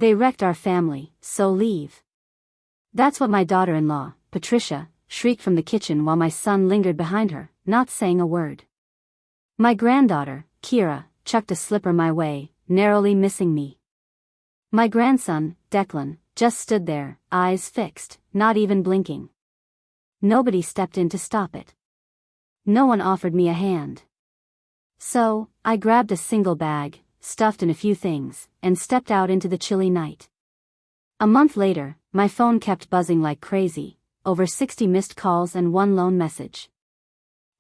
They wrecked our family, so leave. That's what my daughter-in-law, Patricia, shrieked from the kitchen while my son lingered behind her, not saying a word. My granddaughter, Kira, chucked a slipper my way, narrowly missing me. My grandson, Declan, just stood there, eyes fixed, not even blinking. Nobody stepped in to stop it. No one offered me a hand. So, I grabbed a single bag, stuffed in a few things, and stepped out into the chilly night. A month later, my phone kept buzzing like crazy, over 60 missed calls and one lone message.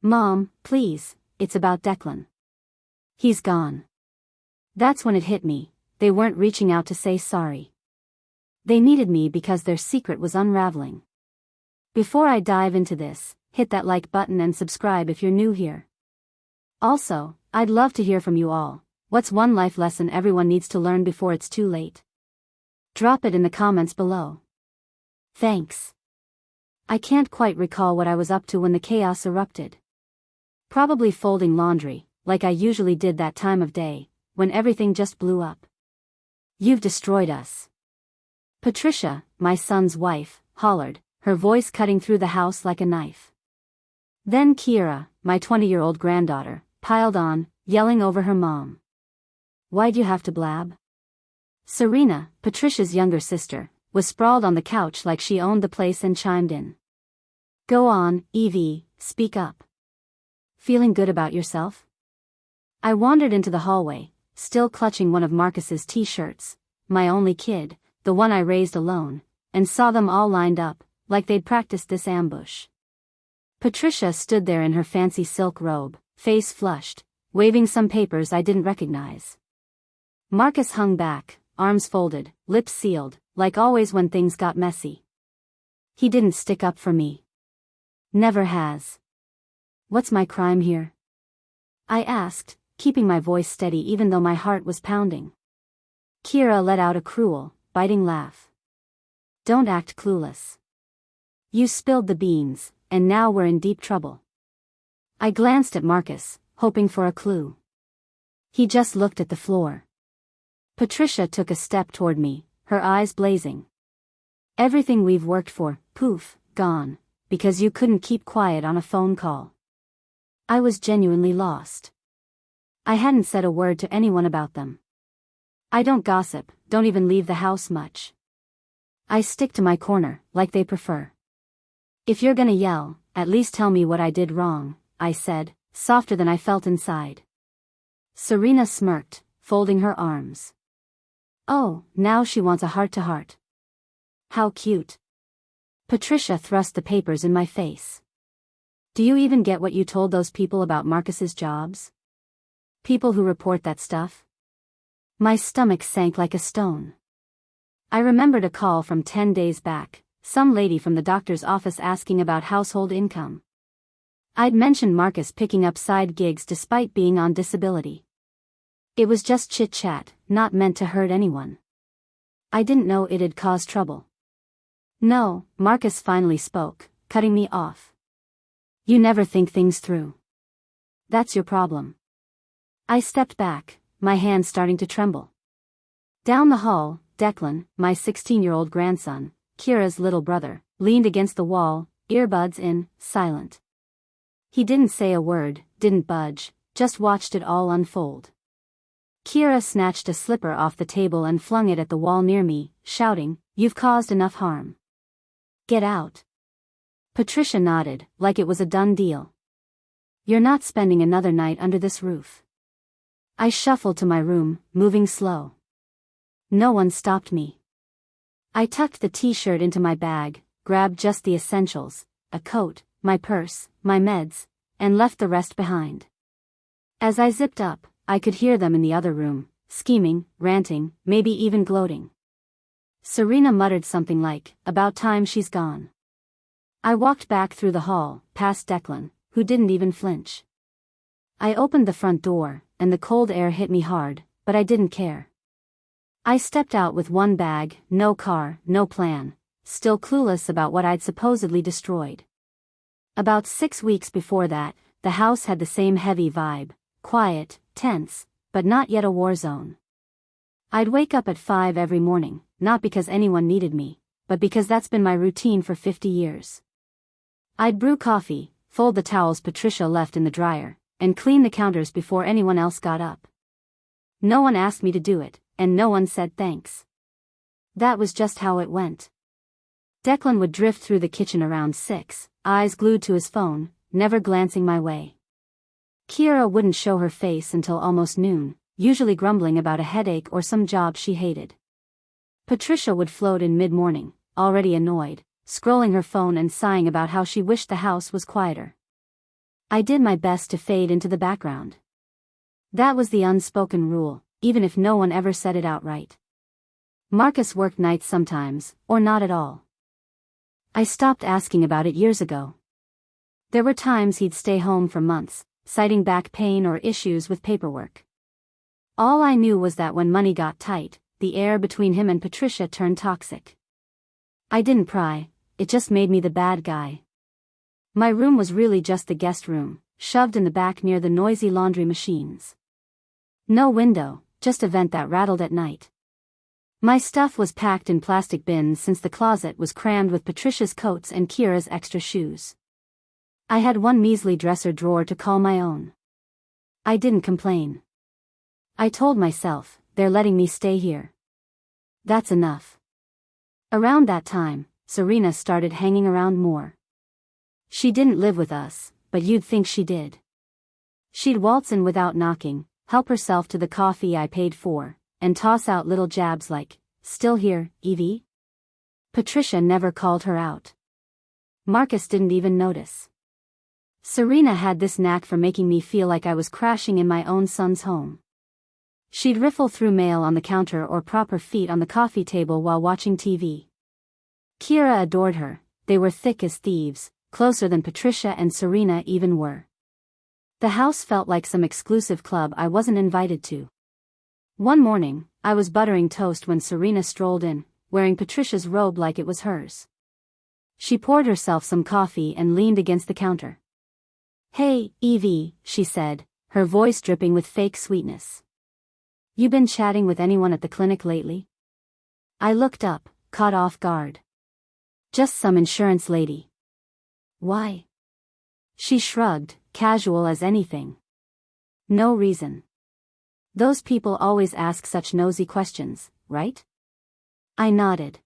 "Mom, please, it's about Declan. He's gone." That's when it hit me, they weren't reaching out to say sorry. They needed me because their secret was unraveling. Before I dive into this, hit that like button and subscribe if you're new here. Also, I'd love to hear from you all. What's one life lesson everyone needs to learn before it's too late? Drop it in the comments below. Thanks. I can't quite recall what I was up to when the chaos erupted. Probably folding laundry, like I usually did that time of day, when everything just blew up. "You've destroyed us." Patricia, my son's wife, hollered, her voice cutting through the house like a knife. Then Kira, my 20-year-old granddaughter, piled on, yelling over her mom. "Why'd you have to blab?" Serena, Patricia's younger sister, was sprawled on the couch like she owned the place and chimed in. "Go on, Evie, speak up. Feeling good about yourself?" I wandered into the hallway, still clutching one of Marcus's t-shirts, my only kid, the one I raised alone, and saw them all lined up, like they'd practiced this ambush. Patricia stood there in her fancy silk robe, face flushed, waving some papers I didn't recognize. Marcus hung back, arms folded, lips sealed, like always when things got messy. He didn't stick up for me. Never has. "What's my crime here?" I asked, keeping my voice steady even though my heart was pounding. Kira let out a cruel, biting laugh. "Don't act clueless. You spilled the beans, and now we're in deep trouble." I glanced at Marcus, hoping for a clue. He just looked at the floor. Patricia took a step toward me, her eyes blazing. "Everything we've worked for, poof, gone, because you couldn't keep quiet on a phone call." I was genuinely lost. I hadn't said a word to anyone about them. I don't gossip, don't even leave the house much. I stick to my corner, like they prefer. "If you're gonna yell, at least tell me what I did wrong," I said, softer than I felt inside. Serena smirked, folding her arms. Oh, now she wants a heart-to-heart. How cute. Patricia thrust the papers in my face. "Do you even get what you told those people about Marcus's jobs? People who report that stuff?" My stomach sank like a stone. I remembered a call from 10 days back, some lady from the doctor's office asking about household income. I'd mentioned Marcus picking up side gigs despite being on disability. It was just chit-chat, not meant to hurt anyone. I didn't know it'd cause trouble. "No," Marcus finally spoke, cutting me off. "You never think things through. That's your problem." I stepped back, my hands starting to tremble. Down the hall, Declan, my 16-year-old grandson, Kira's little brother, leaned against the wall, earbuds in, silent. He didn't say a word, didn't budge, just watched it all unfold. Kira snatched a slipper off the table and flung it at the wall near me, shouting, "You've caused enough harm. Get out." Patricia nodded, like it was a done deal. "You're not spending another night under this roof." I shuffled to my room, moving slow. No one stopped me. I tucked the t-shirt into my bag, grabbed just the essentials, a coat, my purse, my meds, and left the rest behind. As I zipped up, I could hear them in the other room, scheming, ranting, maybe even gloating. Serena muttered something like, "About time she's gone." I walked back through the hall, past Declan, who didn't even flinch. I opened the front door, and the cold air hit me hard, but I didn't care. I stepped out with one bag, no car, no plan, still clueless about what I'd supposedly destroyed. About 6 weeks before that, the house had the same heavy vibe, quiet, tense, but not yet a war zone. I'd wake up at 5 every morning, not because anyone needed me, but because that's been my routine for 50 years. I'd brew coffee, fold the towels Patricia left in the dryer, and clean the counters before anyone else got up. No one asked me to do it, and no one said thanks. That was just how it went. Declan would drift through the kitchen around 6, eyes glued to his phone, never glancing my way. Kira wouldn't show her face until almost noon, usually grumbling about a headache or some job she hated. Patricia would float in mid-morning, already annoyed, scrolling her phone and sighing about how she wished the house was quieter. I did my best to fade into the background. That was the unspoken rule, even if no one ever said it outright. Marcus worked nights sometimes, or not at all. I stopped asking about it years ago. There were times he'd stay home for months, citing back pain or issues with paperwork. All I knew was that when money got tight, the air between him and Patricia turned toxic. I didn't pry, it just made me the bad guy. My room was really just the guest room, shoved in the back near the noisy laundry machines. No window, just a vent that rattled at night. My stuff was packed in plastic bins since the closet was crammed with Patricia's coats and Kira's extra shoes. I had one measly dresser drawer to call my own. I didn't complain. I told myself, they're letting me stay here. That's enough. Around that time, Serena started hanging around more. She didn't live with us, but you'd think she did. She'd waltz in without knocking, help herself to the coffee I paid for, and toss out little jabs like, "Still here, Evie?" Patricia never called her out. Marcus didn't even notice. Serena had this knack for making me feel like I was crashing in my own son's home. She'd riffle through mail on the counter or prop her feet on the coffee table while watching TV. Kira adored her, they were thick as thieves, closer than Patricia and Serena even were. The house felt like some exclusive club I wasn't invited to. One morning, I was buttering toast when Serena strolled in, wearing Patricia's robe like it was hers. She poured herself some coffee and leaned against the counter. "Hey, Evie," she said, her voice dripping with fake sweetness. "You been chatting with anyone at the clinic lately?" I looked up, caught off guard. "Just some insurance lady." "Why?" She shrugged, casual as anything. "No reason. Those people always ask such nosy questions, right?" I nodded.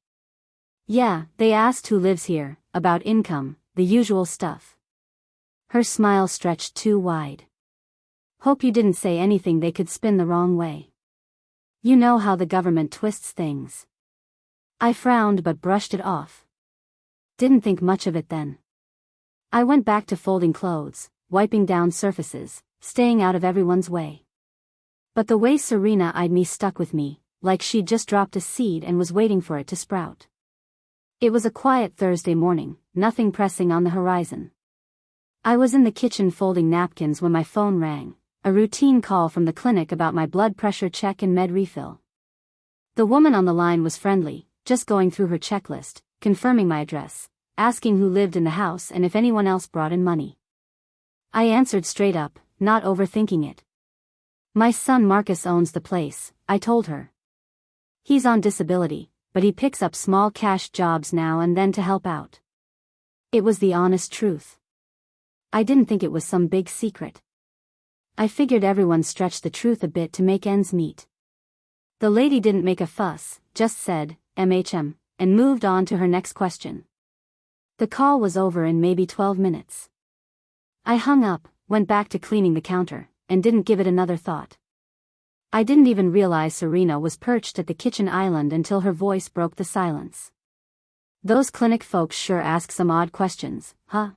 "Yeah, they asked who lives here, about income, the usual stuff." Her smile stretched too wide. "Hope you didn't say anything they could spin the wrong way. You know how the government twists things." I frowned but brushed it off. Didn't think much of it then. I went back to folding clothes, wiping down surfaces, staying out of everyone's way. But the way Serena eyed me stuck with me, like she'd just dropped a seed and was waiting for it to sprout. It was a quiet Thursday morning, nothing pressing on the horizon. I was in the kitchen folding napkins when my phone rang, a routine call from the clinic about my blood pressure check and med refill. The woman on the line was friendly, just going through her checklist, confirming my address, asking who lived in the house and if anyone else brought in money. I answered straight up, not overthinking it. "My son Marcus owns the place," I told her. "He's on disability, but he picks up small cash jobs now and then to help out." It was the honest truth. I didn't think it was some big secret. I figured everyone stretched the truth a bit to make ends meet. The lady didn't make a fuss, just said, "MHM," and moved on to her next question. The call was over in maybe 12 minutes. I hung up, went back to cleaning the counter, and didn't give it another thought. I didn't even realize Serena was perched at the kitchen island until her voice broke the silence. "Those clinic folks sure ask some odd questions, huh?"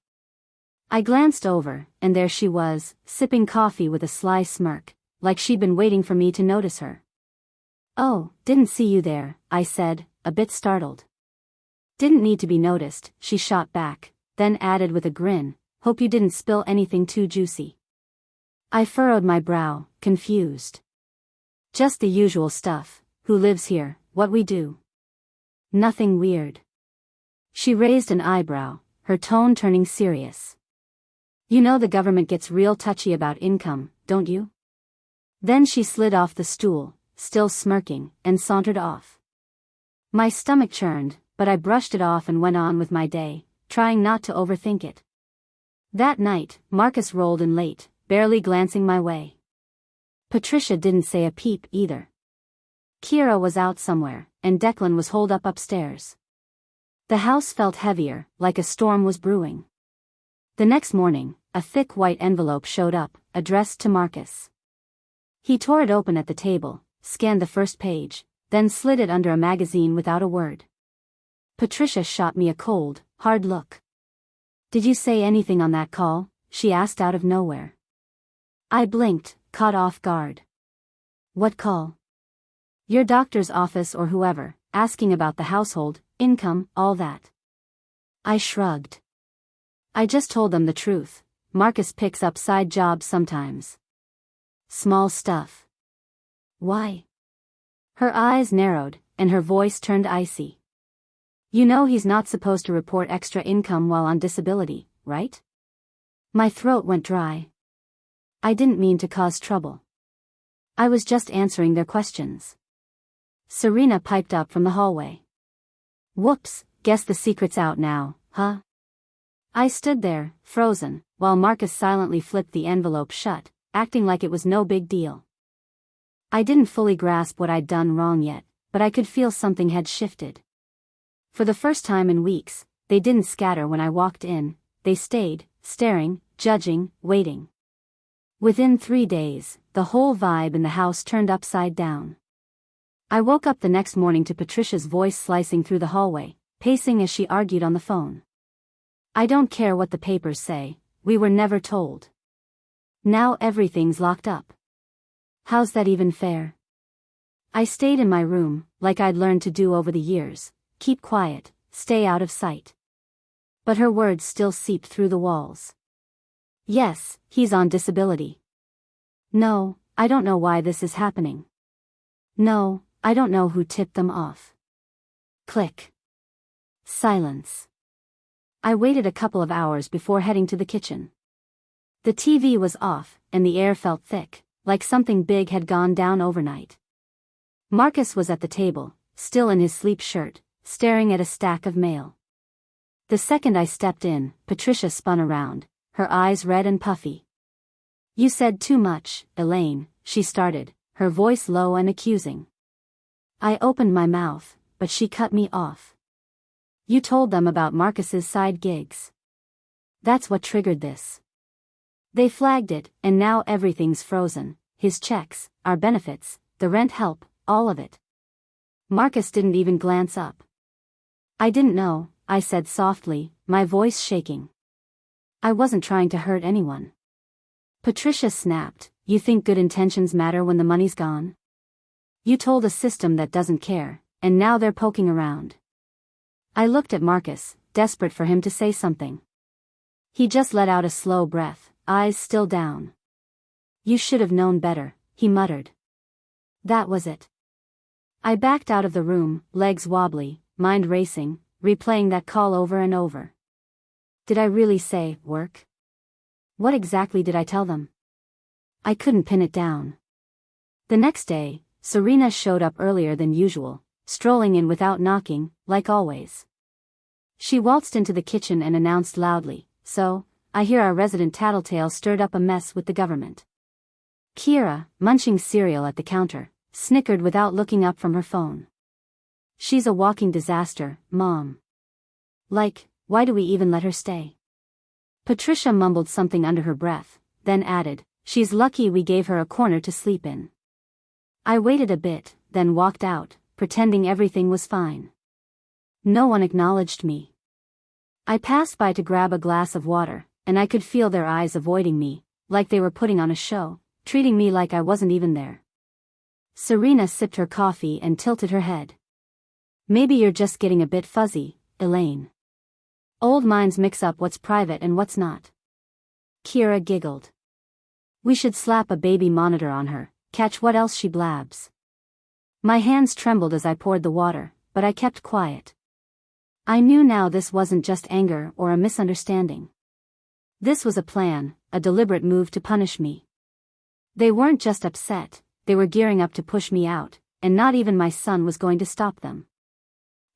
I glanced over, and there she was, sipping coffee with a sly smirk, like she'd been waiting for me to notice her. "Oh, didn't see you there," I said, a bit startled. "Didn't need to be noticed," she shot back, then added with a grin, "Hope you didn't spill anything too juicy." I furrowed my brow, confused. "Just the usual stuff, who lives here, what we do. Nothing weird." She raised an eyebrow, her tone turning serious. "You know the government gets real touchy about income, don't you?" Then she slid off the stool, still smirking, and sauntered off. My stomach churned, but I brushed it off and went on with my day, trying not to overthink it. That night, Marcus rolled in late, barely glancing my way. Patricia didn't say a peep either. Kira was out somewhere, and Declan was holed up upstairs. The house felt heavier, like a storm was brewing. The next morning, a thick white envelope showed up, addressed to Marcus. He tore it open at the table, scanned the first page, then slid it under a magazine without a word. Patricia shot me a cold, hard look. "Did you say anything on that call?" she asked out of nowhere. I blinked, caught off guard. "What call?" "Your doctor's office or whoever, asking about the household, income, all that." I shrugged. "I just told them the truth. Marcus picks up side jobs sometimes. Small stuff." "Why?" Her eyes narrowed, and her voice turned icy. "You know he's not supposed to report extra income while on disability, right?" My throat went dry. I didn't mean to cause trouble. I was just answering their questions. Serena piped up from the hallway. "Whoops, guess the secret's out now, huh?" I stood there, frozen, while Marcus silently flipped the envelope shut, acting like it was no big deal. I didn't fully grasp what I'd done wrong yet, but I could feel something had shifted. For the first time in weeks, they didn't scatter when I walked in, they stayed, staring, judging, waiting. Within 3 days, the whole vibe in the house turned upside down. I woke up the next morning to Patricia's voice slicing through the hallway, pacing as she argued on the phone. "I don't care what the papers say, we were never told. Now everything's locked up. How's that even fair?" I stayed in my room, like I'd learned to do over the years, keep quiet, stay out of sight. But her words still seeped through the walls. "Yes, he's on disability. No, I don't know why this is happening. No, I don't know who tipped them off." Click. Silence. I waited a couple of hours before heading to the kitchen. The TV was off, and the air felt thick, like something big had gone down overnight. Marcus was at the table, still in his sleep shirt, staring at a stack of mail. The second I stepped in, Patricia spun around, her eyes red and puffy. "You said too much, Elaine," she started, her voice low and accusing. I opened my mouth, but she cut me off. "You told them about Marcus's side gigs. That's what triggered this. They flagged it, and now everything's frozen, his checks, our benefits, the rent help, all of it." Marcus didn't even glance up. "I didn't know," I said softly, my voice shaking. I wasn't trying to hurt anyone. Patricia snapped, "You think good intentions matter when the money's gone? You told a system that doesn't care, and now they're poking around." I looked at Marcus, desperate for him to say something. He just let out a slow breath, eyes still down. "You should have known better," he muttered. That was it. I backed out of the room, legs wobbly, mind racing, replaying that call over and over. Did I really say, work? What exactly did I tell them? I couldn't pin it down. The next day, Serena showed up earlier than usual, strolling in without knocking, like always. She waltzed into the kitchen and announced loudly, "So, I hear our resident tattletale stirred up a mess with the government." Kira, munching cereal at the counter, snickered without looking up from her phone. "She's a walking disaster, Mom. Like, why do we even let her stay?" Patricia mumbled something under her breath, then added, "She's lucky we gave her a corner to sleep in." I waited a bit, then walked out, pretending everything was fine. No one acknowledged me. I passed by to grab a glass of water, and I could feel their eyes avoiding me, like they were putting on a show, treating me like I wasn't even there. Serena sipped her coffee and tilted her head. "Maybe you're just getting a bit fuzzy, Elaine. Old minds mix up what's private and what's not." Kira giggled. "We should slap a baby monitor on her, catch what else she blabs." My hands trembled as I poured the water, but I kept quiet. I knew now this wasn't just anger or a misunderstanding. This was a plan, a deliberate move to punish me. They weren't just upset, they were gearing up to push me out, and not even my son was going to stop them.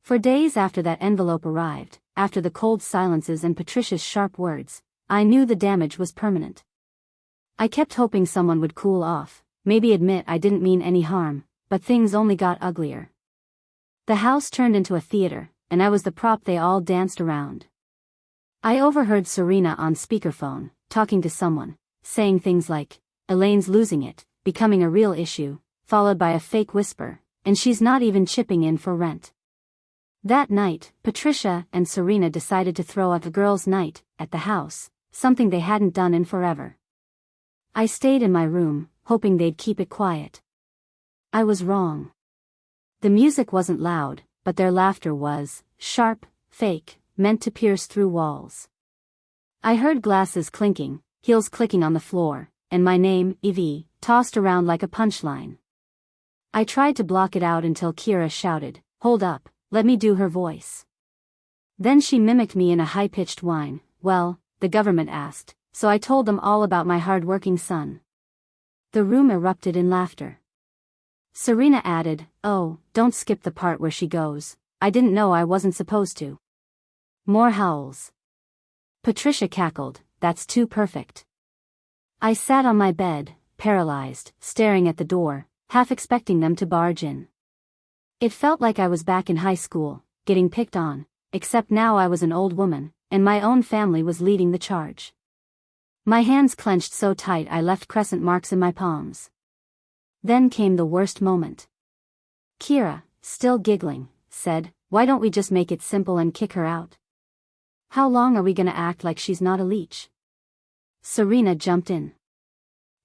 For days after that envelope arrived, after the cold silences and Patricia's sharp words, I knew the damage was permanent. I kept hoping someone would cool off, maybe admit I didn't mean any harm, but things only got uglier. The house turned into a theater, and I was the prop they all danced around. I overheard Serena on speakerphone, talking to someone, saying things like, "Elaine's losing it, becoming a real issue," followed by a fake whisper, "and she's not even chipping in for rent." That night, Patricia and Serena decided to throw a girls' night at the house, something they hadn't done in forever. I stayed in my room, hoping they'd keep it quiet. I was wrong. The music wasn't loud, but their laughter was sharp, fake, meant to pierce through walls. I heard glasses clinking, heels clicking on the floor, and my name, Evie, tossed around like a punchline. I tried to block it out until Kira shouted, "Hold up, let me do her voice." Then she mimicked me in a high-pitched whine. "Well," the government asked, so I told them all about my hard-working son. The room erupted in laughter. Serena added, "Oh, don't skip the part where she goes, I didn't know I wasn't supposed to." More howls. Patricia cackled, "That's too perfect." I sat on my bed, paralyzed, staring at the door, half expecting them to barge in. It felt like I was back in high school, getting picked on, except now I was an old woman, and my own family was leading the charge. My hands clenched so tight I left crescent marks in my palms. Then came the worst moment. Kira, still giggling, said, "Why don't we just make it simple and kick her out? How long are we gonna act like she's not a leech?" Serena jumped in.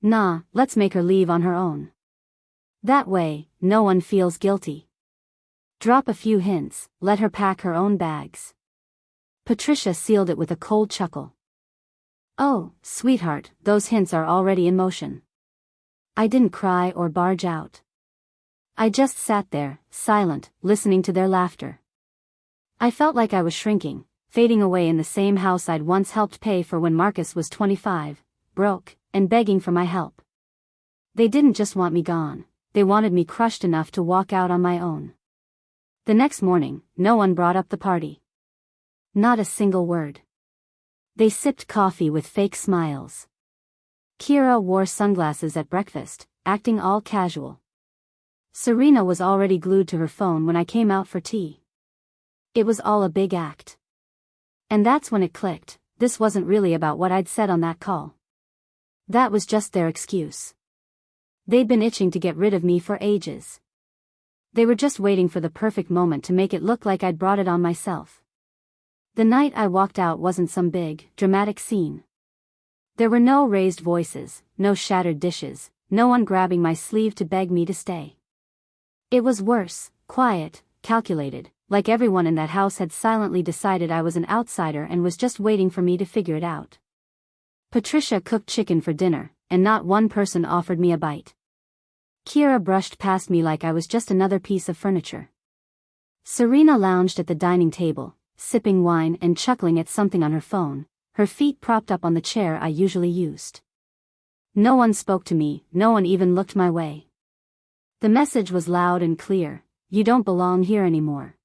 "Nah, let's make her leave on her own. That way, no one feels guilty. Drop a few hints, let her pack her own bags." Patricia sealed it with a cold chuckle. "Oh, sweetheart, those hints are already in motion." I didn't cry or barge out. I just sat there, silent, listening to their laughter. I felt like I was shrinking, fading away in the same house I'd once helped pay for when Marcus was 25, broke, and begging for my help. They didn't just want me gone, they wanted me crushed enough to walk out on my own. The next morning, no one brought up the party. Not a single word. They sipped coffee with fake smiles. Kira wore sunglasses at breakfast, acting all casual. Serena was already glued to her phone when I came out for tea. It was all a big act. And that's when it clicked, this wasn't really about what I'd said on that call. That was just their excuse. They'd been itching to get rid of me for ages. They were just waiting for the perfect moment to make it look like I'd brought it on myself. The night I walked out wasn't some big, dramatic scene. There were no raised voices, no shattered dishes, no one grabbing my sleeve to beg me to stay. It was worse, quiet, calculated, like everyone in that house had silently decided I was an outsider and was just waiting for me to figure it out. Patricia cooked chicken for dinner, and not one person offered me a bite. Kira brushed past me like I was just another piece of furniture. Serena lounged at the dining table, sipping wine and chuckling at something on her phone, her feet propped up on the chair I usually used. No one spoke to me, no one even looked my way. The message was loud and clear: "You don't belong here anymore."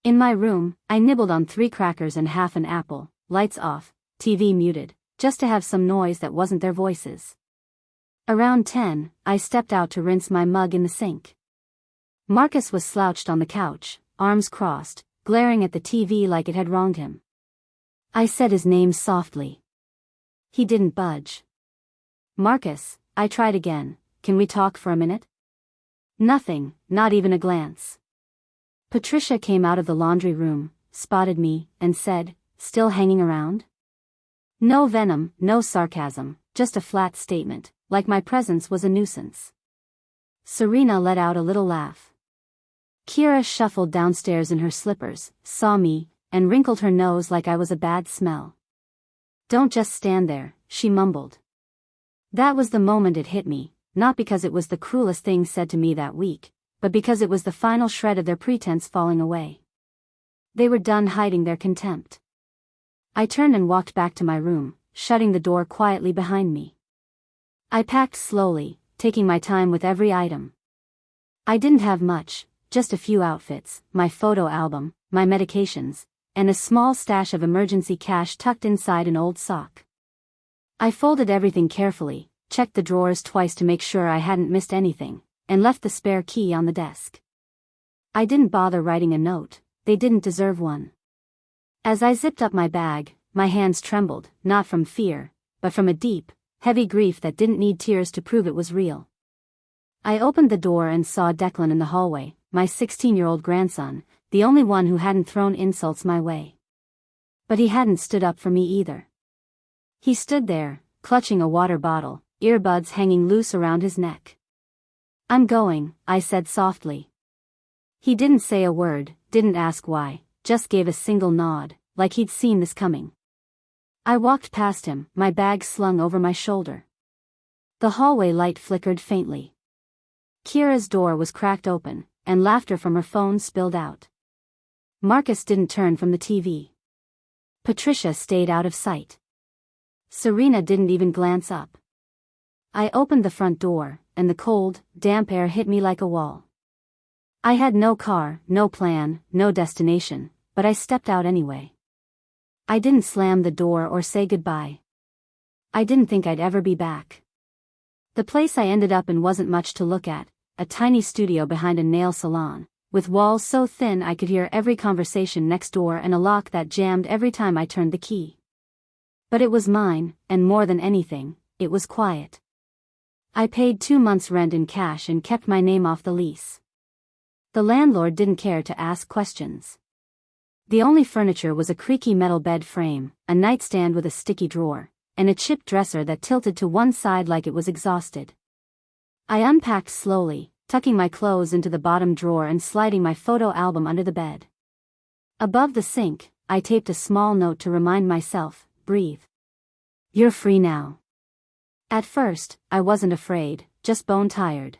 In my room, I nibbled on 3 crackers and half an apple, lights off, TV muted, just to have some noise that wasn't their voices. Around 10, I stepped out to rinse my mug in the sink. Marcus was slouched on the couch, arms crossed, glaring at the TV like it had wronged him. I said his name softly. He didn't budge. "Marcus," I tried again, "can we talk for a minute?" Nothing, not even a glance. Patricia came out of the laundry room, spotted me, and said, "Still hanging around?" No venom, no sarcasm, just a flat statement, like my presence was a nuisance. Serena let out a little laugh. Kira shuffled downstairs in her slippers, saw me, and wrinkled her nose like I was a bad smell. "Don't just stand there," she mumbled. That was the moment it hit me, not because it was the cruelest thing said to me that week, but because it was the final shred of their pretense falling away. They were done hiding their contempt. I turned and walked back to my room, shutting the door quietly behind me. I packed slowly, taking my time with every item. I didn't have much, just a few outfits, my photo album, my medications, and a small stash of emergency cash tucked inside an old sock. I folded everything carefully, checked the drawers twice to make sure I hadn't missed anything, and left the spare key on the desk. I didn't bother writing a note, they didn't deserve one. As I zipped up my bag, my hands trembled, not from fear, but from a deep, heavy grief that didn't need tears to prove it was real. I opened the door and saw Declan in the hallway, my 16-year-old grandson, the only one who hadn't thrown insults my way. But he hadn't stood up for me either. He stood there, clutching a water bottle, earbuds hanging loose around his neck. "I'm going," I said softly. He didn't say a word, didn't ask why, just gave a single nod, like he'd seen this coming. I walked past him, my bag slung over my shoulder. The hallway light flickered faintly. Kira's door was cracked open, and laughter from her phone spilled out. Marcus didn't turn from the TV. Patricia stayed out of sight. Serena didn't even glance up. I opened the front door, and the cold, damp air hit me like a wall. I had no car, no plan, no destination, but I stepped out anyway. I didn't slam the door or say goodbye. I didn't think I'd ever be back. The place I ended up in wasn't much to look at, a tiny studio behind a nail salon, with walls so thin I could hear every conversation next door and a lock that jammed every time I turned the key. But it was mine, and more than anything, it was quiet. I paid 2 months' rent in cash and kept my name off the lease. The landlord didn't care to ask questions. The only furniture was a creaky metal bed frame, a nightstand with a sticky drawer, and a chipped dresser that tilted to one side like it was exhausted. I unpacked slowly, tucking my clothes into the bottom drawer and sliding my photo album under the bed. Above the sink, I taped a small note to remind myself, "Breathe. You're free now." At first, I wasn't afraid, just bone-tired.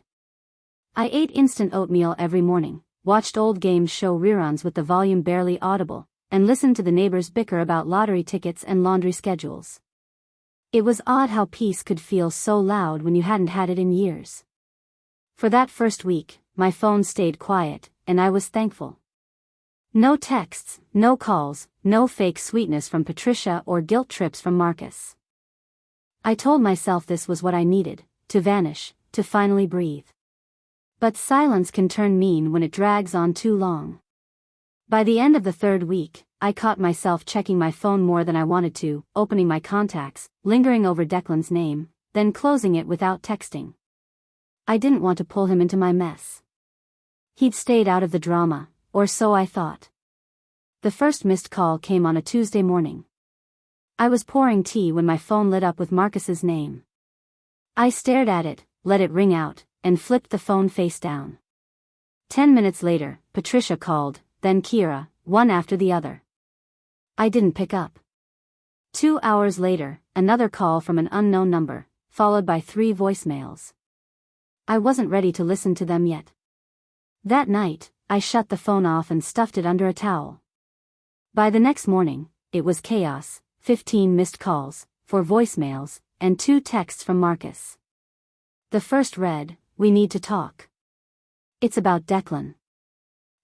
I ate instant oatmeal every morning, watched old game show reruns with the volume barely audible, and listened to the neighbors bicker about lottery tickets and laundry schedules. It was odd how peace could feel so loud when you hadn't had it in years. For that first week, my phone stayed quiet, and I was thankful. No texts, no calls, no fake sweetness from Patricia or guilt trips from Marcus. I told myself this was what I needed, to vanish, to finally breathe. But silence can turn mean when it drags on too long. By the end of the 3rd week, I caught myself checking my phone more than I wanted to, opening my contacts, lingering over Declan's name, then closing it without texting. I didn't want to pull him into my mess. He'd stayed out of the drama, or so I thought. The first missed call came on a Tuesday morning. I was pouring tea when my phone lit up with Marcus's name. I stared at it, let it ring out, and flipped the phone face down. 10 minutes later, Patricia called, then Kira, one after the other. I didn't pick up. 2 hours later, another call from an unknown number, followed by 3 voicemails. I wasn't ready to listen to them yet. That night, I shut the phone off and stuffed it under a towel. By the next morning, it was chaos, 15 missed calls, 4 voicemails, and 2 texts from Marcus. The first read, "We need to talk. It's about Declan."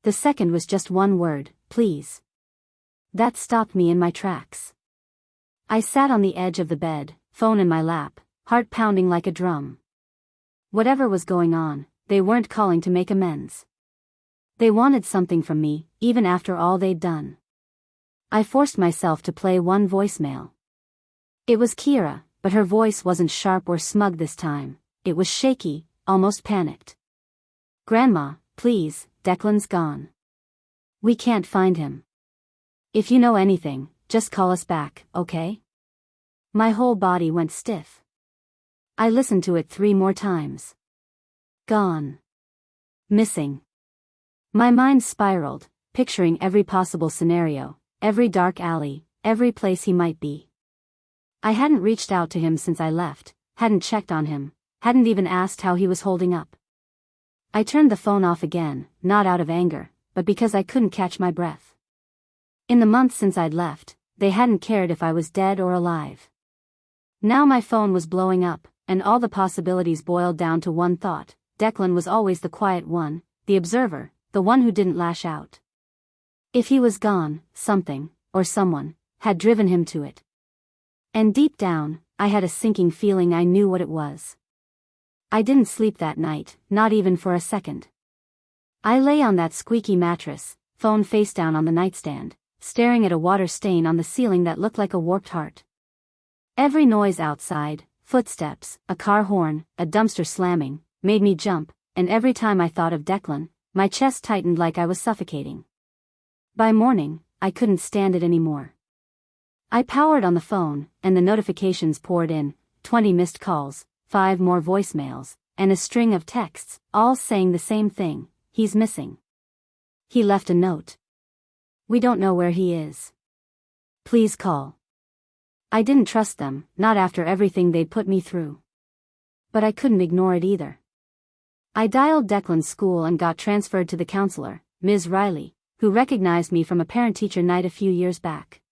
The second was just one word, "Please." That stopped me in my tracks. I sat on the edge of the bed, phone in my lap, heart pounding like a drum. Whatever was going on, they weren't calling to make amends. They wanted something from me, even after all they'd done. I forced myself to play one voicemail. It was Kira, but her voice wasn't sharp or smug this time. It was shaky, almost panicked. "Grandma, please, Declan's gone. We can't find him. If you know anything, just call us back, okay?" My whole body went stiff. I listened to it 3 more times. Gone. Missing. My mind spiraled, picturing every possible scenario, every dark alley, every place he might be. I hadn't reached out to him since I left, hadn't checked on him, hadn't even asked how he was holding up. I turned the phone off again, not out of anger, but because I couldn't catch my breath. In the months since I'd left, they hadn't cared if I was dead or alive. Now my phone was blowing up, and all the possibilities boiled down to one thought: Declan was always the quiet one, the observer, the one who didn't lash out. If he was gone, something, or someone, had driven him to it. And deep down, I had a sinking feeling I knew what it was. I didn't sleep that night, not even for a second. I lay on that squeaky mattress, phone face down on the nightstand, staring at a water stain on the ceiling that looked like a warped heart. Every noise outside, footsteps, a car horn, a dumpster slamming, made me jump, and every time I thought of Declan, my chest tightened like I was suffocating. By morning, I couldn't stand it anymore. I powered on the phone, and the notifications poured in: 20 missed calls, 5 more voicemails, and a string of texts, all saying the same thing: he's missing. He left a note. We don't know where he is. Please call. I didn't trust them, not after everything they'd put me through. But I couldn't ignore it either. I dialed Declan's school and got transferred to the counselor, Ms. Riley, who recognized me from a parent-teacher night a few years back.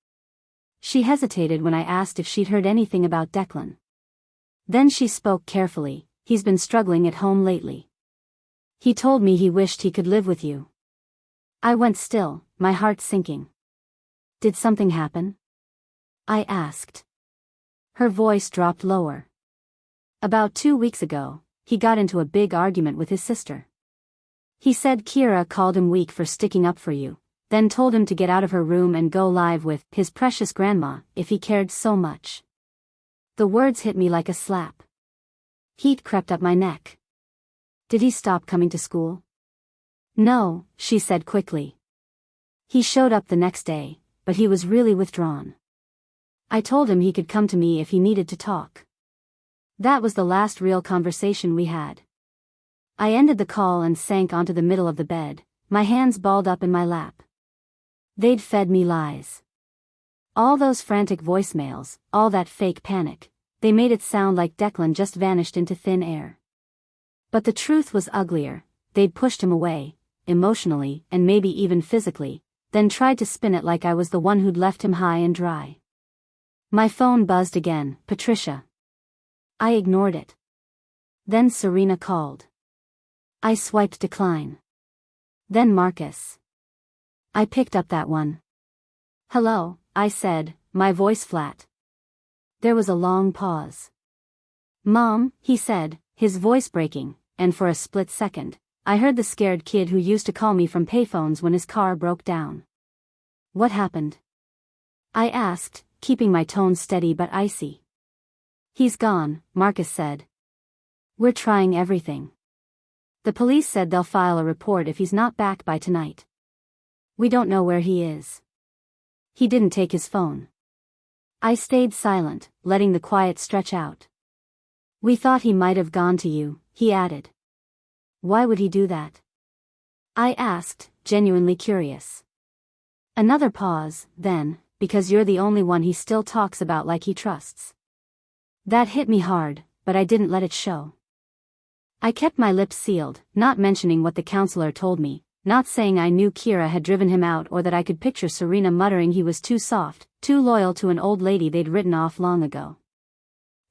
She hesitated when I asked if she'd heard anything about Declan. Then she spoke carefully: he's been struggling at home lately. He told me he wished he could live with you. I went still, my heart sinking. Did something happen? I asked. Her voice dropped lower. About 2 weeks ago, he got into a big argument with his sister. He said Kira called him weak for sticking up for you, then told him to get out of her room and go live with his precious grandma if he cared so much. The words hit me like a slap. Heat crept up my neck. Did he stop coming to school? No, she said quickly. He showed up the next day, but he was really withdrawn. I told him he could come to me if he needed to talk. That was the last real conversation we had. I ended the call and sank onto the middle of the bed, my hands balled up in my lap. They'd fed me lies. All those frantic voicemails, all that fake panic, they made it sound like Declan just vanished into thin air. But the truth was uglier: they'd pushed him away, emotionally and maybe even physically, then tried to spin it like I was the one who'd left him high and dry. My phone buzzed again: Patricia. I ignored it. Then Serena called. I swiped decline. Then Marcus. I picked up that one. Hello, I said, my voice flat. There was a long pause. Mom, he said, his voice breaking, and for a split second, I heard the scared kid who used to call me from payphones when his car broke down. What happened? I asked, keeping my tone steady but icy. He's gone, Marcus said. We're trying everything. The police said they'll file a report if he's not back by tonight. We don't know where he is. He didn't take his phone. I stayed silent, letting the quiet stretch out. We thought he might have gone to you, he added. Why would he do that? I asked, genuinely curious. Another pause, then: because you're the only one he still talks about like he trusts. That hit me hard, but I didn't let it show. I kept my lips sealed, not mentioning what the counselor told me, not saying I knew Kira had driven him out or that I could picture Serena muttering he was too soft, too loyal to an old lady they'd written off long ago.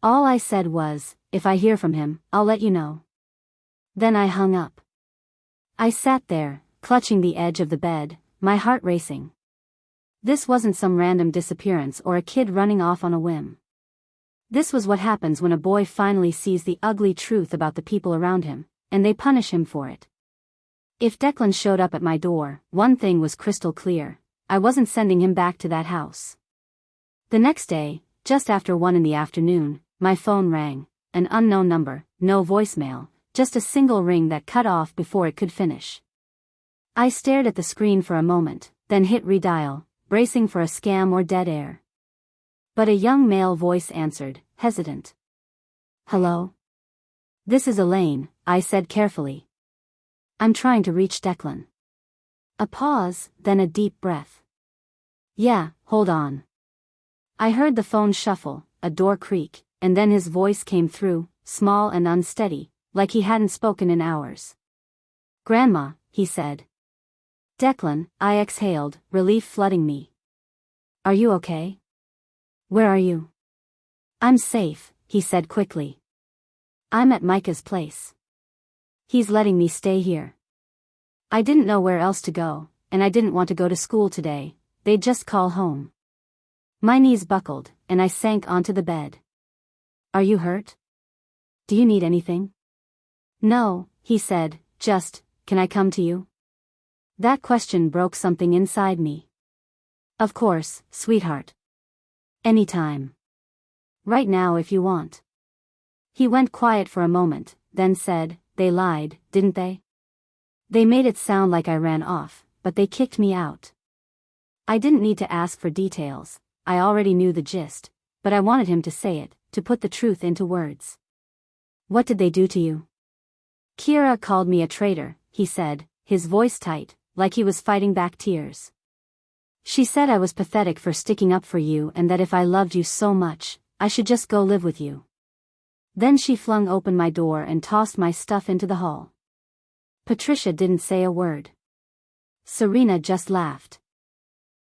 All I said was, if I hear from him, I'll let you know. Then I hung up. I sat there, clutching the edge of the bed, my heart racing. This wasn't some random disappearance or a kid running off on a whim. This was what happens when a boy finally sees the ugly truth about the people around him, and they punish him for it. If Declan showed up at my door, one thing was crystal clear: I wasn't sending him back to that house. The next day, just after 1 p.m, my phone rang. An unknown number, no voicemail, just a single ring that cut off before it could finish. I stared at the screen for a moment, then hit redial, bracing for a scam or dead air. But a young male voice answered, hesitant. Hello? This is Elaine, I said carefully. I'm trying to reach Declan. A pause, then a deep breath. Yeah, hold on. I heard the phone shuffle, a door creak, and then his voice came through, small and unsteady, like he hadn't spoken in hours. Grandma, he said. Declan, I exhaled, relief flooding me. Are you okay? Where are you? I'm safe, he said quickly. I'm at Micah's place. He's letting me stay here. I didn't know where else to go, and I didn't want to go to school today. They'd just call home. My knees buckled, and I sank onto the bed. Are you hurt? Do you need anything? No, he said, just, can I come to you? That question broke something inside me. Of course, sweetheart. Anytime. Right now if you want. He went quiet for a moment, then said, they lied, didn't they? They made it sound like I ran off, but they kicked me out. I didn't need to ask for details, I already knew the gist, but I wanted him to say it, to put the truth into words. What did they do to you? Kira called me a traitor, he said, his voice tight, like he was fighting back tears. She said I was pathetic for sticking up for you and that if I loved you so much, I should just go live with you. Then she flung open my door and tossed my stuff into the hall. Patricia didn't say a word. Serena just laughed.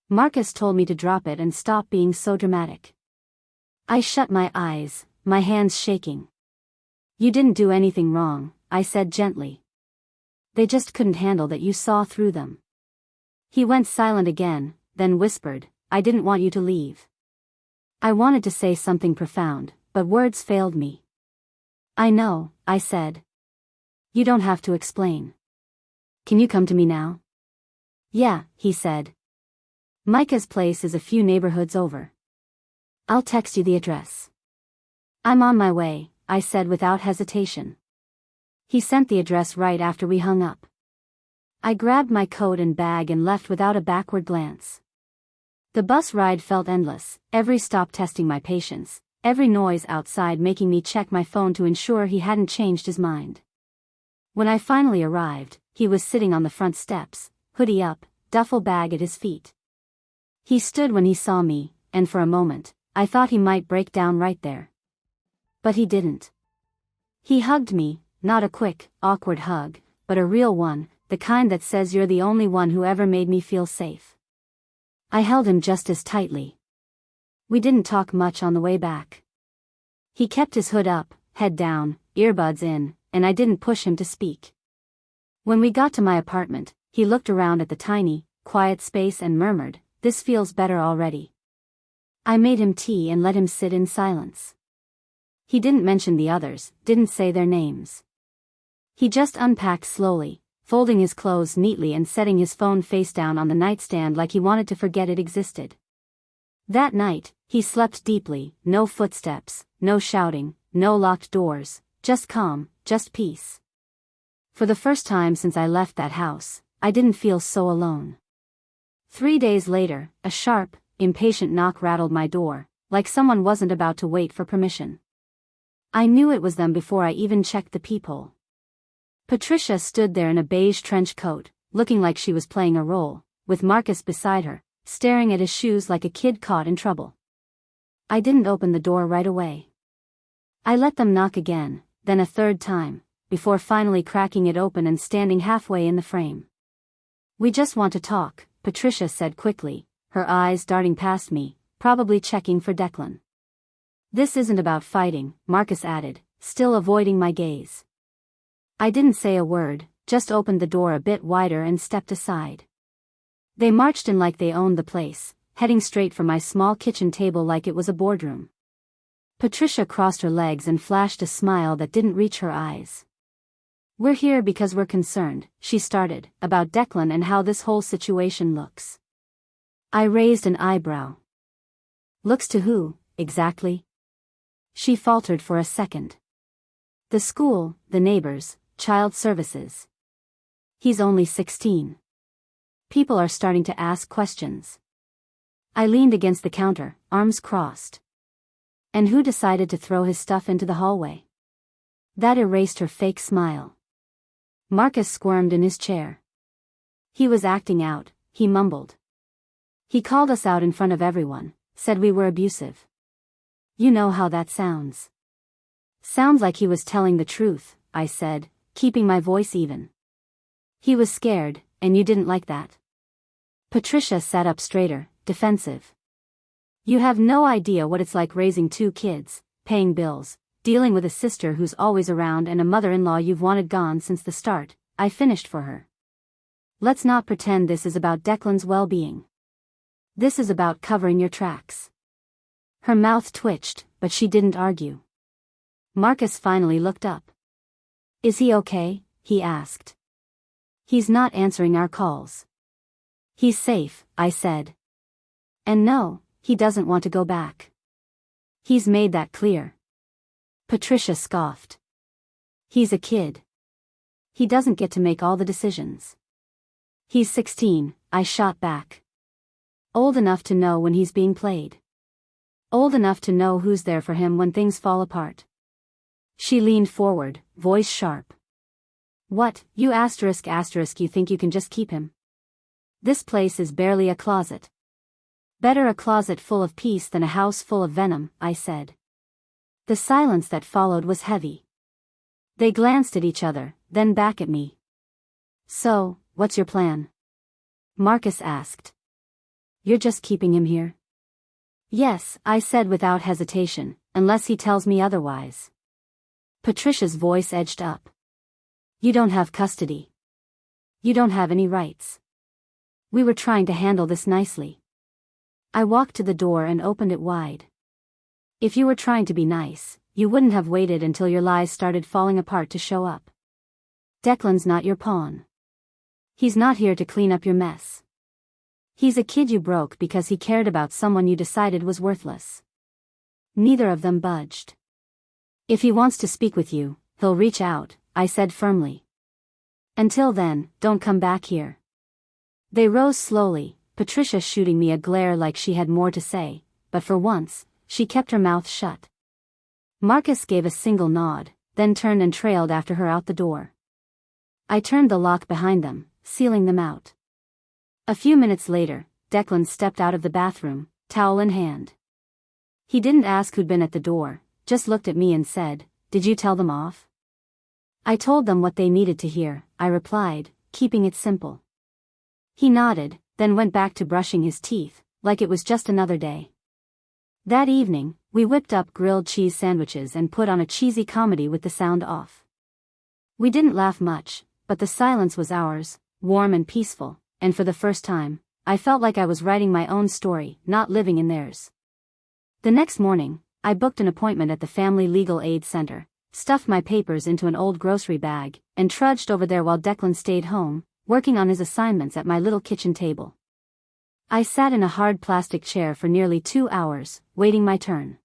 Marcus told me to drop it and stop being so dramatic. I shut my eyes, my hands shaking. You didn't do anything wrong, I said gently. They just couldn't handle that you saw through them. He went silent again, then whispered, I didn't want you to leave. I wanted to say something profound, but words failed me. I know, I said. You don't have to explain. Can you come to me now? Yeah, he said. Micah's place is a few neighborhoods over. I'll text you the address. I'm on my way, I said without hesitation. He sent the address right after we hung up. I grabbed my coat and bag and left without a backward glance. The bus ride felt endless, every stop testing my patience, every noise outside making me check my phone to ensure he hadn't changed his mind. When I finally arrived, he was sitting on the front steps, hoodie up, duffel bag at his feet. He stood when he saw me, and for a moment, I thought he might break down right there. But he didn't. He hugged me, not a quick, awkward hug, but a real one, the kind that says you're the only one who ever made me feel safe. I held him just as tightly. We didn't talk much on the way back. He kept his hood up, head down, earbuds in, and I didn't push him to speak. When we got to my apartment, he looked around at the tiny, quiet space and murmured, "This feels better already." I made him tea and let him sit in silence. He didn't mention the others, didn't say their names. He just unpacked slowly, folding his clothes neatly and setting his phone face down on the nightstand like he wanted to forget it existed. That night, he slept deeply, no footsteps, no shouting, no locked doors, just calm, just peace. For the first time since I left that house, I didn't feel so alone. 3 days later, a sharp, impatient knock rattled my door, like someone wasn't about to wait for permission. I knew it was them before I even checked the peephole. Patricia stood there in a beige trench coat, looking like she was playing a role, with Marcus beside her, staring at his shoes like a kid caught in trouble. I didn't open the door right away. I let them knock again, then a third time, before finally cracking it open and standing halfway in the frame. "We just want to talk," Patricia said quickly, her eyes darting past me, probably checking for Declan. "This isn't about fighting," Marcus added, still avoiding my gaze. I didn't say a word, just opened the door a bit wider and stepped aside. They marched in like they owned the place, heading straight for my small kitchen table like it was a boardroom. Patricia crossed her legs and flashed a smile that didn't reach her eyes. "We're here because we're concerned," she started, "about Declan and how this whole situation looks." I raised an eyebrow. "Looks to who, exactly?" She faltered for a second. "The school, the neighbors, child services. He's only 16. People are starting to ask questions." I leaned against the counter, arms crossed. "And who decided to throw his stuff into the hallway?" That erased her fake smile. Marcus squirmed in his chair. "He was acting out," he mumbled. "He called us out in front of everyone, said we were abusive. You know how that sounds." "Sounds like he was telling the truth," I said, keeping my voice even. "He was scared, and you didn't like that." Patricia sat up straighter, defensive. "You have no idea what it's like raising 2 kids, paying bills, dealing with a sister who's always around and a mother-in-law you've wanted gone since the start, I finished for her. Let's not pretend this is about Declan's well-being. This is about covering your tracks. Her mouth twitched, but she didn't argue. Marcus finally looked up. Is he okay? He asked. He's not answering our calls. He's safe, I said. And no, he doesn't want to go back. He's made that clear. Patricia scoffed. He's a kid. He doesn't get to make all the decisions. He's 16, I shot back. Old enough to know when he's being played. Old enough to know who's there for him when things fall apart. She leaned forward, voice sharp. What, you you think you can just keep him? This place is barely a closet. Better a closet full of peace than a house full of venom, I said. The silence that followed was heavy. They glanced at each other, then back at me. So, what's your plan? Marcus asked. You're just keeping him here? Yes, I said without hesitation, unless he tells me otherwise. Patricia's voice edged up. You don't have custody. You don't have any rights. We were trying to handle this nicely. I walked to the door and opened it wide. If you were trying to be nice, you wouldn't have waited until your lies started falling apart to show up. Declan's not your pawn. He's not here to clean up your mess. He's a kid you broke because he cared about someone you decided was worthless. Neither of them budged. If he wants to speak with you, he'll reach out, I said firmly. Until then, don't come back here. They rose slowly, Patricia shooting me a glare like she had more to say, but for once, she kept her mouth shut. Marcus gave a single nod, then turned and trailed after her out the door. I turned the lock behind them, sealing them out. A few minutes later, Declan stepped out of the bathroom, towel in hand. He didn't ask who'd been at the door, just looked at me and said, "Did you tell them off?" I told them what they needed to hear, I replied, keeping it simple. He nodded, then went back to brushing his teeth, like it was just another day. That evening, we whipped up grilled cheese sandwiches and put on a cheesy comedy with the sound off. We didn't laugh much, but the silence was ours, warm and peaceful, and for the first time, I felt like I was writing my own story, not living in theirs. The next morning, I booked an appointment at the Family Legal Aid Center, stuffed my papers into an old grocery bag, and trudged over there while Declan stayed home, working on his assignments at my little kitchen table. I sat in a hard plastic chair for nearly 2 hours, waiting my turn.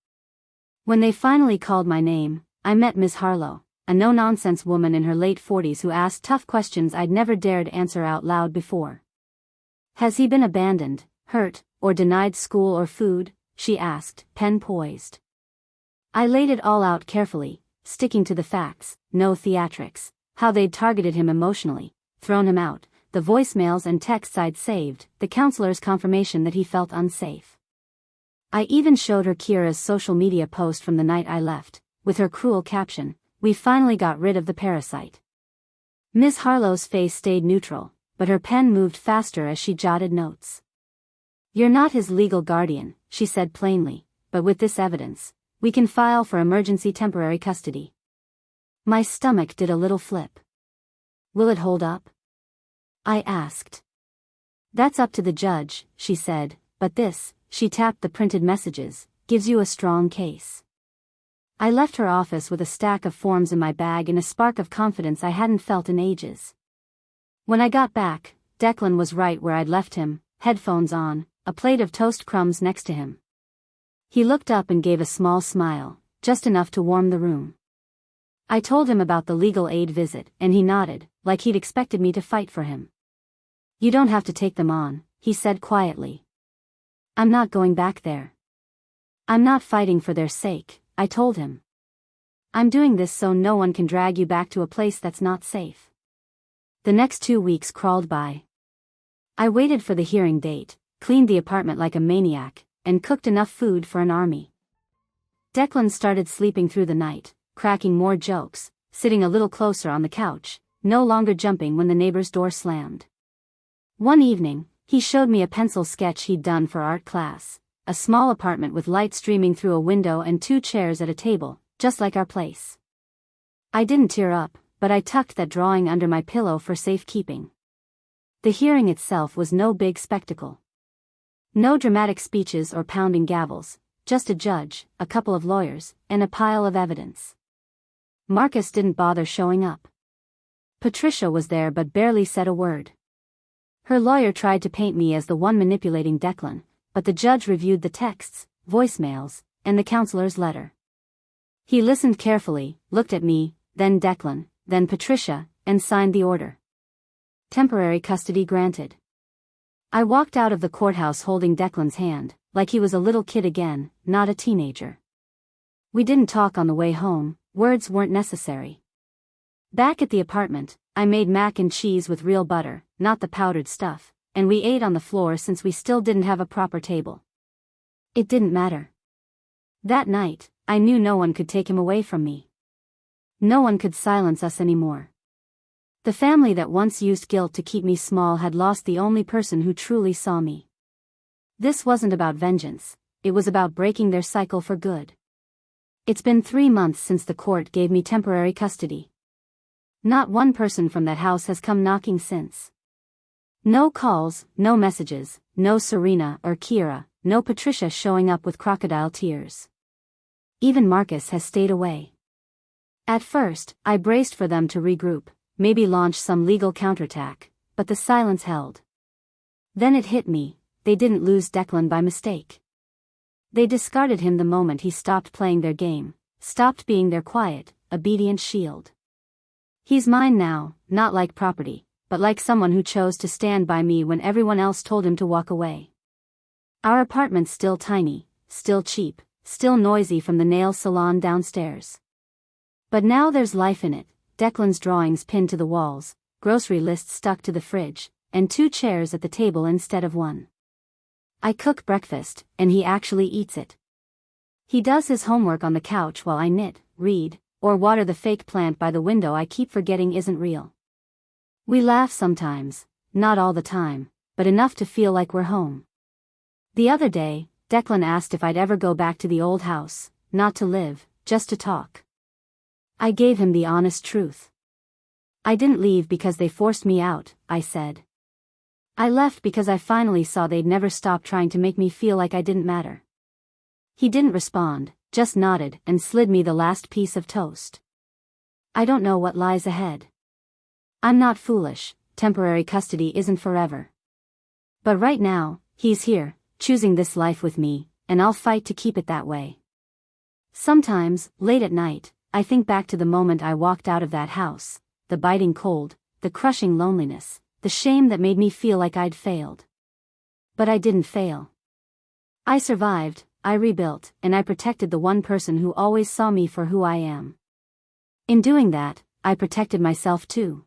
When they finally called my name, I met Ms. Harlow, a no-nonsense woman in her late 40s who asked tough questions I'd never dared answer out loud before. Has he been abandoned, hurt, or denied school or food? She asked, pen poised. I laid it all out carefully, sticking to the facts, no theatrics, how they'd targeted him emotionally, thrown him out, the voicemails and texts I'd saved, the counselor's confirmation that he felt unsafe. I even showed her Kira's social media post from the night I left, with her cruel caption, "We finally got rid of the parasite." Ms. Harlow's face stayed neutral, but her pen moved faster as she jotted notes. "You're not his legal guardian," she said plainly, "but with this evidence, we can file for emergency temporary custody." My stomach did a little flip. Will it hold up? I asked. That's up to the judge, she said, but this, she tapped the printed messages, gives you a strong case. I left her office with a stack of forms in my bag and a spark of confidence I hadn't felt in ages. When I got back, Declan was right where I'd left him, headphones on, a plate of toast crumbs next to him. He looked up and gave a small smile, just enough to warm the room. I told him about the legal aid visit, and he nodded, like he'd expected me to fight for him. You don't have to take them on, he said quietly. I'm not going back there. I'm not fighting for their sake, I told him. I'm doing this so no one can drag you back to a place that's not safe. The next 2 weeks crawled by. I waited for the hearing date, cleaned the apartment like a maniac, and cooked enough food for an army. Declan started sleeping through the night, cracking more jokes, sitting a little closer on the couch, no longer jumping when the neighbor's door slammed. One evening, he showed me a pencil sketch he'd done for art class, a small apartment with light streaming through a window and 2 chairs at a table, just like our place. I didn't tear up, but I tucked that drawing under my pillow for safekeeping. The hearing itself was no big spectacle. No dramatic speeches or pounding gavels, just a judge, a couple of lawyers, and a pile of evidence. Marcus didn't bother showing up. Patricia was there but barely said a word. Her lawyer tried to paint me as the one manipulating Declan, but the judge reviewed the texts, voicemails, and the counselor's letter. He listened carefully, looked at me, then Declan, then Patricia, and signed the order. Temporary custody granted. I walked out of the courthouse holding Declan's hand, like he was a little kid again, not a teenager. We didn't talk on the way home, words weren't necessary. Back at the apartment, I made mac and cheese with real butter, not the powdered stuff, and we ate on the floor since we still didn't have a proper table. It didn't matter. That night, I knew no one could take him away from me. No one could silence us anymore. The family that once used guilt to keep me small had lost the only person who truly saw me. This wasn't about vengeance, it was about breaking their cycle for good. It's been 3 months since the court gave me temporary custody. Not one person from that house has come knocking since. No calls, no messages, no Serena or Kiera, no Patricia showing up with crocodile tears. Even Marcus has stayed away. At first, I braced for them to regroup, maybe launch some legal counterattack, but the silence held. Then it hit me, they didn't lose Declan by mistake. They discarded him the moment he stopped playing their game, stopped being their quiet, obedient shield. He's mine now, not like property, but like someone who chose to stand by me when everyone else told him to walk away. Our apartment's still tiny, still cheap, still noisy from the nail salon downstairs. But now there's life in it. Declan's drawings pinned to the walls, grocery lists stuck to the fridge, and 2 chairs at the table instead of 1. I cook breakfast, and he actually eats it. He does his homework on the couch while I knit, read, or water the fake plant by the window I keep forgetting isn't real. We laugh sometimes, not all the time, but enough to feel like we're home. The other day, Declan asked if I'd ever go back to the old house, not to live, just to talk. I gave him the honest truth. I didn't leave because they forced me out, I said. I left because I finally saw they'd never stop trying to make me feel like I didn't matter. He didn't respond, just nodded and slid me the last piece of toast. I don't know what lies ahead. I'm not foolish, temporary custody isn't forever. But right now, he's here, choosing this life with me, and I'll fight to keep it that way. Sometimes, late at night, I think back to the moment I walked out of that house, the biting cold, the crushing loneliness, the shame that made me feel like I'd failed. But I didn't fail. I survived, I rebuilt, and I protected the one person who always saw me for who I am. In doing that, I protected myself too.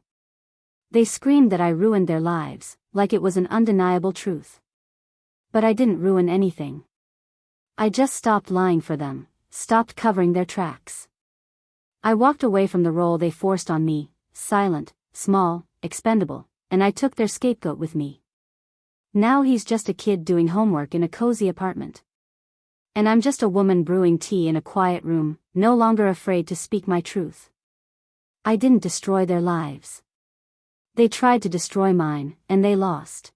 They screamed that I ruined their lives, like it was an undeniable truth. But I didn't ruin anything. I just stopped lying for them, stopped covering their tracks. I walked away from the role they forced on me, silent, small, expendable, and I took their scapegoat with me. Now he's just a kid doing homework in a cozy apartment. And I'm just a woman brewing tea in a quiet room, no longer afraid to speak my truth. I didn't destroy their lives. They tried to destroy mine, and they lost.